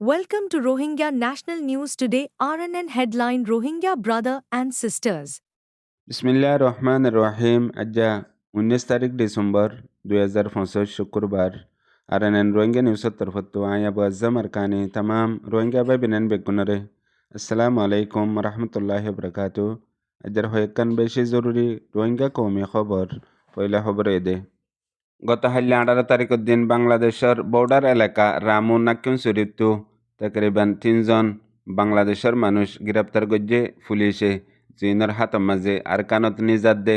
Welcome to Rohingya National News Today. RNN headline: Rohingya brother and sisters. बिस्मिल्लाह रहमान रहीम अज्जा 19 तारीख दिसंबर 2065 शुक्रवार RNN Rohingya news तरफतो आया बज़म अरकानी तमाम रोहिंग्या भाई बिनन बेगुनरे अस्सलाम वालेकुम रहमतुल्लाहि व बरकातुहू अजर होयकन बेशी ज़रूरी रोहिंग्या कौमी खबर पहला खबर दे গত হাল্লা 18 তারিখের দিন বাংলাদেশের বর্ডার এলাকা রামু নাক্যুনসুরিতু তকরিবান 3জন বাংলাদেশের মানুষ গ্রেপ্তার করছে পুলিশে জিনের হাতের মাঝে আরকানত নিজাত দে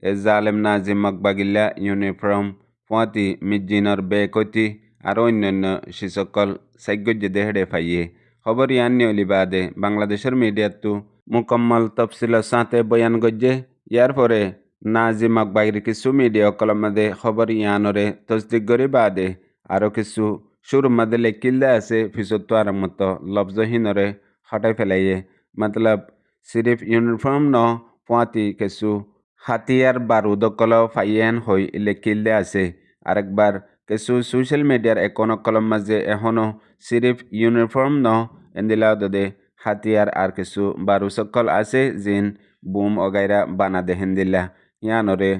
এ জালেম নাজিম মকবাগিল্লা ইউনিফর্ম ফুয়াতি মিজিনর বেকতি আর অন্যান্য শিসকল সাইগজ্জে দেহড়ে ফাইয়ে খবর ইয়ান্নি অলিবাদে বাংলাদেশের মিডিয়াতু মুকম্মল তফসিলের সাথে বয়ান গজ্জে ইয়ার পরে নাজিম মকবাগির কিছু মিডিয়া কলমদে খবর ইয়ানরে তসদিক গরি বাদে আরও কিছু শুরু মধ্যে লেখিলে আছে ফিসত্তু আর মতো লফজহীনরে হটাই ফেলাইয়ে মতলব সিরিফ ইউনিফর্ম ন পুঁতি কিছু হাতিয়ার বারুদকল ফাইয়েন হই লেখিলে আছে আরেকবার কিছু সোশ্যাল মিডিয়ার এখনো কলম মাঝে এখনো সিরিফ ইউনিফর্ম ন এন্দিলাও দে হাতিয়ার আর কিছু বারু সকল আছে জিন বুম অগাইরা বানা দেহেন দিল্লা ইয়ানরে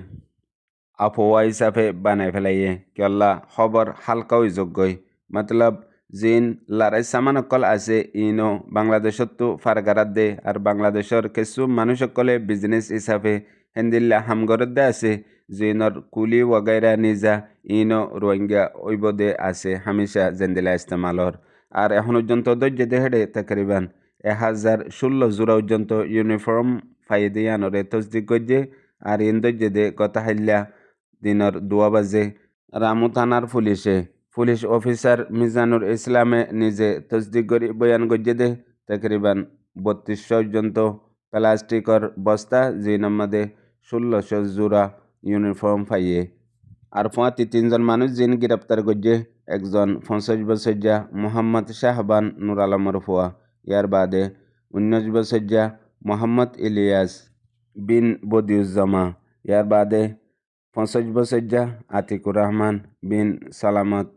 আফওয়া হিসাবে বানাই ফেলাইয়ে কেল্লা খবর হালকা যোগ্যই মতলব জিন লারাই সামান অকল আছে ইনো বাংলাদেশতো ফারগারাত দে আর বাংলাদেশের কিছু মানুষ সকলে বিজনেস হিসাবে হেন্দিল্লা হামগরত দে আছে জিনর কুলি ওগাইরা নিজা ইনো রোহিঙ্গা ওইবদে আছে হামেশা জেন্দিলা ইস্তেমালর আর এখন পর্যন্ত ধৈর্য দেহেড়ে তকরিবান 1016 জোড়া পর্যন্ত ইউনিফর্ম ফাইদিয়ানরে তসদিক করছে আর ইন্দোজেদে গত হাল্লা দিনের 2 বাজে রামু থানার পুলিশ অফিসার মিজানুর ইসলামে নিজে তসদিক করে বয়ান গজ্জে দে তকরিবান 3200 পর্যন্ত প্লাস্টিকর বস্তা জিনের মধ্যে 1600 জোড়া ইউনিফর্ম পাইয়ে আর 3জন মানুষ জিন গ্রেপ্তার গজ্জে একজন 50 বছরিয়া মোহাম্মদ শাহবান নুর আলমর ফুয়া ইয়ার বাদে 19 বছরিয়া মোহাম্মদ ইলিয়াস বিন বদিউজ্জামা ইয়ার বাদে 50 বছরিয়া আতিকুর রহমান বিন সালামত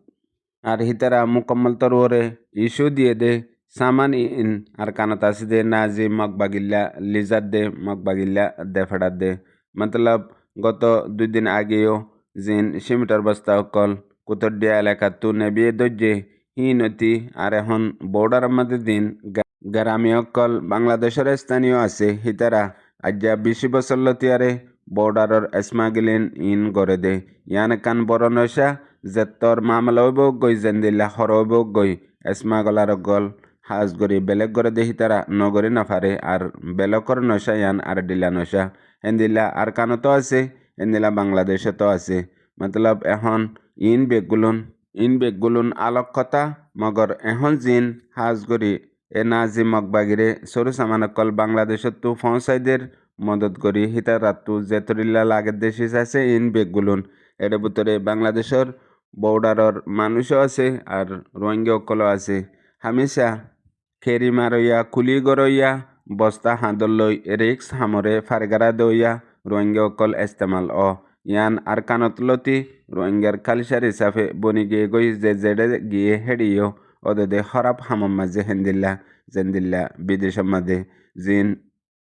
আর হিতারা মুকম্মল তরওরে ইস্যু দিয়ে দে সামান ইন আর কানত আসি দে নাজিম মকবাগিল্লা লিজাত দে মকবাগিল্লা দেফাড়াত দে মতলব গত 2 দিন আগেও জিন সিমিটার বস্তা অকল কুতডিয়া এলাকা তু নেবিয়ে দজ্জে হিনতি আর এখন বর্ডার মধ্যে দিন গ্রামী অকল বাংলাদেশের স্থানীয় আছে হিতারা আজ্জা 20 বছর লতিয়ারে বর্ডারর স্মাগলিন ইন গড়ে দে ইয়ান কান বড় নশা যেতর মামলাও গই জেন্দিল্লা হরব গই স্মাগলার গল হাজ গরি বেলেগ গড়ে দে হিতারা নগরী নাফারে আর বেলকর নশা ইয়ান আর ডিলা নশা হেন্দিল্লা আর কানতো আছে হেন্দিল্লা বাংলাদেশতো আছে মতলব এখন ইন বেগুলুন আলোক কথা মগর এখন জিন হাজ গরি এ নাজিম মকবাগিরে সরু সামানকল বাংলাদেশতো ফৌসাইদের মদত করি হিতার রাত্তু জেতরিল্লা লাগের দেশে আছে ইন বেগুলুন এর ভিতরে বাংলাদেশের বর্ডারর মানুষও আছে আর রোহিঙ্গা অকলও আছে হামেশা খেরি মারইয়া কুলি গরইয়া বস্তা হাঁদর লই রিক্স হামরে ফারগারা দইয়া রোহিঙ্গা অকল ইস্তেমাল ইয়ান আর কানতলতি রোহিঙ্গার কালচার হিসাবে বনি গিয়ে গই যে জেডে গিয়ে হেডিও ওদের খরাব হামম মাঝে জেন্দিল্লা বিদেশের মাঝে জিন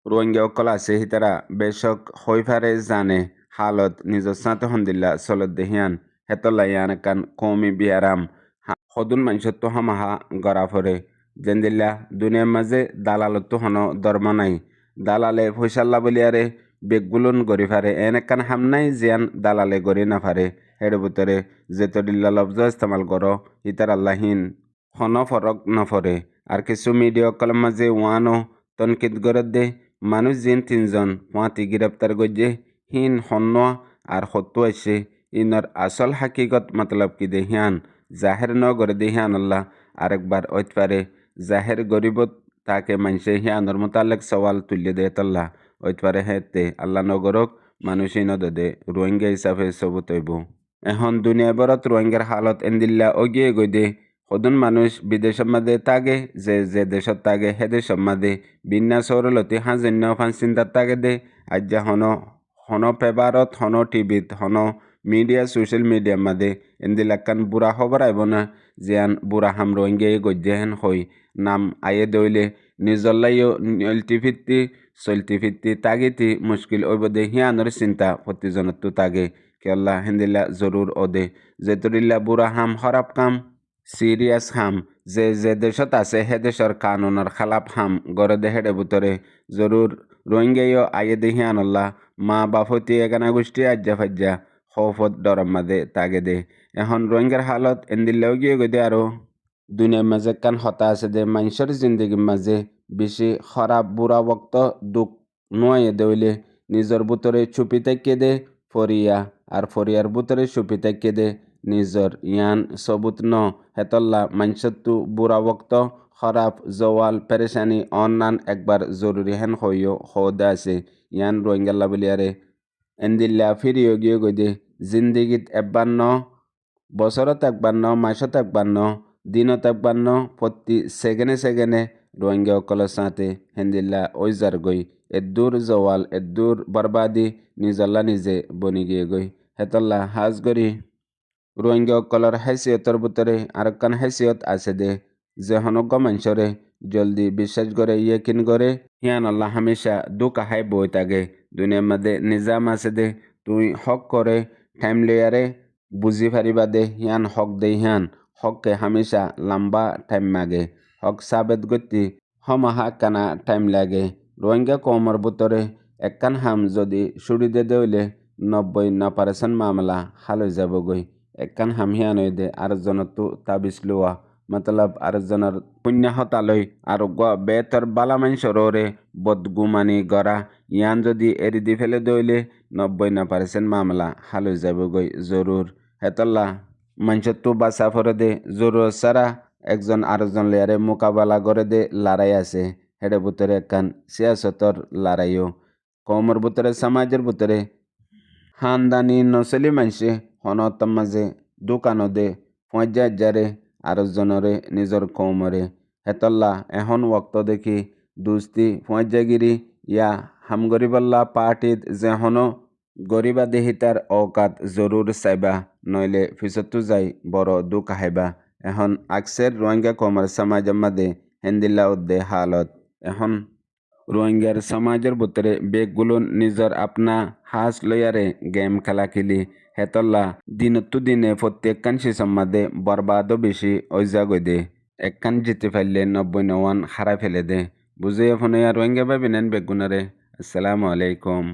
রোহিঙ্গা অকল আছে হিতারা বেশক হই ফারে জানে হালত নিজর সাথে হন্দিল্লা চলত দেহিয়ান হেতলা ইয়ান কান কৌমি বিয়ারাম সদুন মানুষত্ব হামাহা গড়া ফরে জেন্দিল্লা দুনিয়ার মাঝে দালালত্ব হন ধর্ম নাই দালালে ফৈসাল্লা বলিয়ারে বেগুলুন গড়ি ফারে কান হাম নাই জিয়ান দালালে গড়ি না ফারে এর ভিতরে যেতদিল্লা লফজ ইস্তেমাল করো হিতার আল্লাহীন হন ফরক নফরে আর কিছু মিডিয়া কলম মাঝে ওয়ানো তনকিত গড়ে দে মানুষ জিন 3জন পুঁতি গ্রেপ্তার গজ্জে হিন হন্য আর সত্য আছে ইনর আসল হাকিগত মতলব কি দে হিয়ান জাহের ন গড়ে দে হিয়ান আল্লাহ আরেকবার ওইতপারে জাহের গরিবত তাকে মানছে হিয়ানর মোতালেক সওয়াল তুলে দে তল্লা ওইতপারে হেতে আল্লাহ নগরক মানুষই নদে রোহিঙ্গা হিসাবে সবুত হইব এখন দুনিয়া বরত রোহিঙ্গার হালত এন্দিল্লা অগিয়ে গই দে সদুন মানুষ বিদেশের মাঝে তাগে যে দেশত তাগে হে দেশের মাঝে বিন্যা সৌরলতি হাজন্য ফান চিন্তার তাগে দে আজ্জা হন পেপারত হন টিভিত হন মিডিয়া সোশ্যাল মিডিয়া মাদে এন্দিলাক্কান বুড়া খবর আইব না জিয়ান বুড়া হাম রোহিঙ্গা গজ্জে হেন হই নাম আয়ে দইলে নিজল্লাইও নলতি ফিরতি চলতি ফিরতি তাগিতি মুশকিল ওইব দে হিয়ানোর চিন্তা প্রতিজনত্ব তাগে কেল্লা হেন্দিলা জরুর ওদে যেতরিল্লা বুড়া হাম খরাপ কাম সিরিয়াস হাম যে দেশত আছে হে দেশর কানুনের খালাপ হাম গড়ে দে হেডে বুতরে জরুর রোহিঙ্গাইও আয়ে দে হিয়ানল্লা মা বাপতি এগানা গোষ্ঠী আজ্জা ফাজ্জা খৌফত ডরম মাদে তাগে দে এখন রোহিঙ্গার হালত এন্দিল্লাও গিয়ে গদে আরো দুনিয়ার মাঝে কান হতা আছে দে মানুষের জিন্দগির মাঝে বেশি খারাপ বুড়া বক্ত দুঃখ নোয়ে দইলে নিজের বুতরে চুপি তাকিয়ে দে ফরিয়া আর ফরিয়ার বুতরে চুপি তাকিয়ে দে নিজর ইয়ান সবুত ন হেতল্লা মানুষত্তু বুড়া বক্ত খারাপ জওয়াল পেরেশানি অন্যান একবার জরুরি হেন হইও হদে আছে ইয়ান রোহিঙ্গাল্লা বলিয়ারে এন্দিল্লা ফিরিও গিয়ে গদে জিন্দিগিত একবার ন বছরত একবার ন মাসত একবার ন দিনত একবার ন প্রতি সেকেন্ডে রোহিঙ্গা অকলের সাথে হেন্দিল্লা ওইজার গই এদূর জওয়াল এদূর বরবাদি নিজল্লা নিজে বনি গিয়ে গই হেতল্লা হাজ গরি রোহিঙ্গা অকলের হাইসিয়তর ভিতরে আরেকখান হাইসিয়ত আছে দে যে হনজ্ঞ মানুষরে জলদি বিশ্বাস করে ইয়েকিন করে হিয়ান আল্লাহ হামেশা দুকা হাই বই তাগে দুনিয়ার মধ্যে নিজাম আছে দে তুই হক করে টাইম লেয়ারে বুঝি পারিবা দে হিয়ান হক দে হিয়ান হককে হামেশা লম্বা টাইম মাগে হক সাবেত গতি হমাহা কানা টাইম লাগে রোহিঙ্গা কমর ভিতরে একখান হাম যদি সুড়ি দে দেইলে 90% মামলা হাল হয়ে যাব গই একখান হাম হিয়ান হয়ে দে আরেকজনতো তাবিজ লোয়া মতলব আরেকজনের পুণ্য হতালই আর বেতর বালা মানুষরে বদগুমানি গড়া ইয়ান যদি এরি দি ফেলে দইলে 90% মামলা হাল হয়ে যাব গই জরুর হেতল্লা মানুষত্ব বাঁচা ফরে দে জরুর সারা একজন আরেকজন লেয়ারে মোকাবেলা করে দে লড়াই আছে হেডে ভিতরে একখান সিয়াসতর লড়াইও কমর ভিতরে সমাজের ভিতরে খানদানি নসলি মানুষে হনতম মাঝে দোকানো দে পঁয়জারে আরেকজনরে নিজের কৌমরে হেতল্লা এখন ওক্ত দেখি দুস্তি পঁয়জাগিরি ইয়া হামগরিবাল্লা পার্টিত যে হনো গরিবা দেহিতার অকাত জরুর চাইবা নইলে পিছতো যাই বড় দুঃখ হাইবা এখন আকসের রোহিঙ্গা কমর সমাজের মাদে হেন্দিল্লা উদ্দে হালত এখন রোহিঙ্গার সমাজের ভিতরে বেগগুলো নিজের আপনা হাস লয়ারে গেম খেলা খেলি হেতল্লা দিনতো দিনে প্রত্যেকখান শিশম মাদে বরবাদও বেশি ওইজা গই দে একখান জিতে ফেললে 90 হারাই ফেলে দে বুঝে এখন রোহিঙ্গা ভাবি নেন বেগুনারে আসসালামু আলাইকুম।